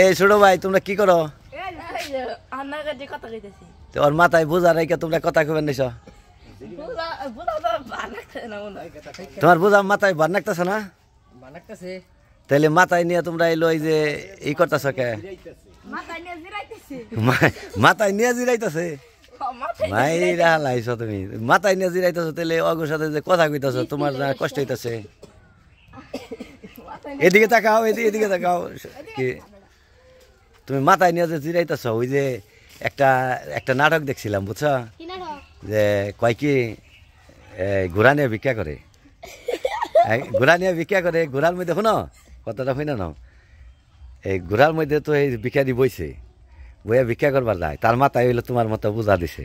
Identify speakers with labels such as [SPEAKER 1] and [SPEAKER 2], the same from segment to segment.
[SPEAKER 1] এই ছোট ভাই তোমরা কি করো? ওর মাথায় বোঝা রেখে তোমরা কথা কবেন নিছ? তোমার বোঝা মাথায় ভার নাকতেছে না? তাহলে মাথায় নিয়ে তোমরা এলো এই যে ই করতেছ কে? মাথায় নিয়ে জিরাইতেছে মাইরা লাইছ তুমি, মাথায় নিয়ে জিরাইতেছ, তাহলে অগোর সাথে যে কথা কইতেছ তোমার না কষ্ট হইতেছে? এদিকে তাকাও, এদিকে তাকাও। কি তুমি মাথায় নিয়ে যে জিরাইতেছ? ওই যে একটা নাটক দেখছিলাম বুঝছো, যে কয় কি ঘোড়া নিয়ে ভিক্ষা করে, ঘোড়া নিয়ে ভিক্ষা করে, ঘোড়ার মধ্যে শোনো কথাটা শুনে নাও, এই ঘোড়ার মধ্যে তো এই ভিক্ষারি বইছে, বইয়া ভিক্ষা করবার যায়, তার মাথায় হইলো তোমার মতো বুঝা দিছে।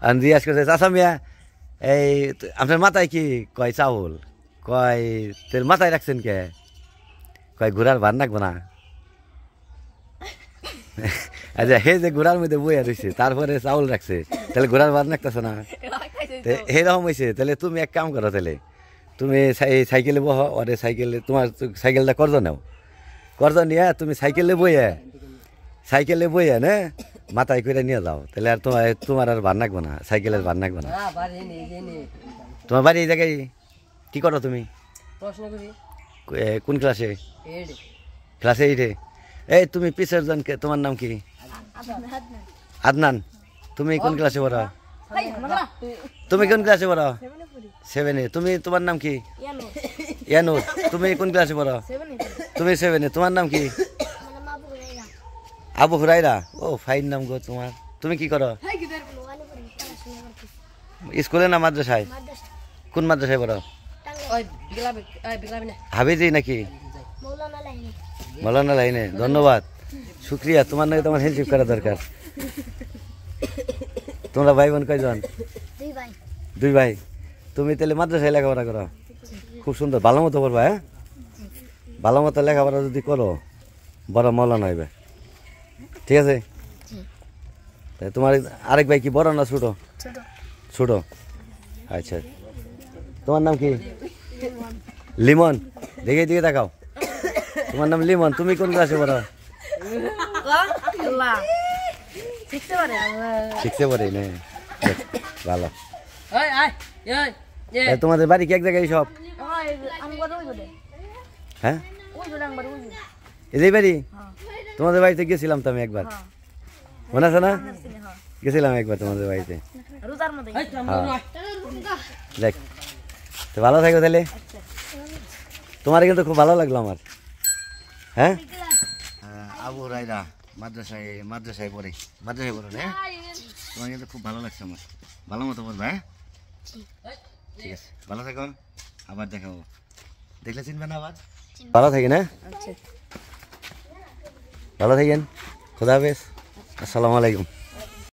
[SPEAKER 1] আর জিজ্ঞাসা করছে চাচা মিয়া এই আপনার মাথায় কি? কয় চাউল। কয় তোর মাথায় রাখছেন কে? কয় ঘোড়ার ভার নাকবো না। আচ্ছা হে যে ঘোড়ার মধ্যে বইয়া রয়েছে তারপরে চাউল রাখছে, তাহলে ঘোড়ার ভার নাকতেছে না? এরকম হয়েছে। তাহলে তুমি এক কাম করো, তাহলে তুমি সাইকেলে বহ, ওরে সাইকেলে তোমার সাইকেলটা কর্জ নাও, কর্জ নিয়ে তুমি সাইকেলে বইয়া না মাথায় করে নিয়ে যাও, তাহলে আর তোমার আর ভার নাকবো না, সাইকেলের ভার নাকবো না। তোমার বাড়ি এই জায়গায়? কি করো তুমি? কোন ক্লাসে? ক্লাসে 8-এ। এই তুমি পিছের জনকে, তোমার নাম কি? আদনান। তুমি কোন ক্লাসে পড়ো? তুমি কোন ক্লাসে পড়ো? 7-এ। তুমি তোমার নাম কি? ইয়ানুস। তুমি কোন ক্লাসে পড়ো? তুমি 7-এ। তোমার নাম কি? আবু হুরাইরা। ও ফাইন নাম গো তোমার। তুমি কি করো? স্কুলে না মাদ্রাসায়? কোন মাদ্রাসায় পড়ো? হাবিজি নাকি? মৌলানা লাইনে। ধন্যবাদ, শুক্রিয়া। তোমার নাকি তোমার হেল্প করা দরকার। তোমরা ভাই বোন কয়জন? 2 ভাই। তুমি তাহলে মাদ্রাসায় লেখাপড়া করো? খুব সুন্দর, ভালো মতো পড়বা। হ্যাঁ, ভালো মতো লেখাপড়া যদি করো বড় মৌলানা হইবে, ঠিক আছে? তোমার আরেক ভাই কি বড় না ছোট? ছোট। আচ্ছা, তোমার নাম কি? লিমন। দেখে দিকে দেখাও, তোমার নাম লিমন। তুমি কোন ক্লাসে পড়ো? 6-এ পড়ে। ভালো। তোমাদের বাড়ি কি এক জায়গায় সব? হ্যাঁ, এই বাড়ি? তোমাদের বাড়িতে গেছিলাম তো আমি একবার, মনে আছে না? গেছিলাম একবার তোমাদের বাড়িতে। দেখ তো, ভালো থাকো তাহলে। তোমার কিন্তু খুব ভালো লাগলো আমার। হ্যাঁ, আবু রায়রা মাদ্রাসায় পড়ে না? তোমার কিন্তু খুব ভালো লাগছে আমার। ভালো মতো পড়বে। হ্যাঁ, ঠিক আছে, ভালো থাকো, আবার দেখাবো। দেখলে চিনবে না আবার? ভালো থাকেন। হ্যাঁ, ভালো থাকেন। খুদা হাফেজ। আসসালামু আলাইকুম।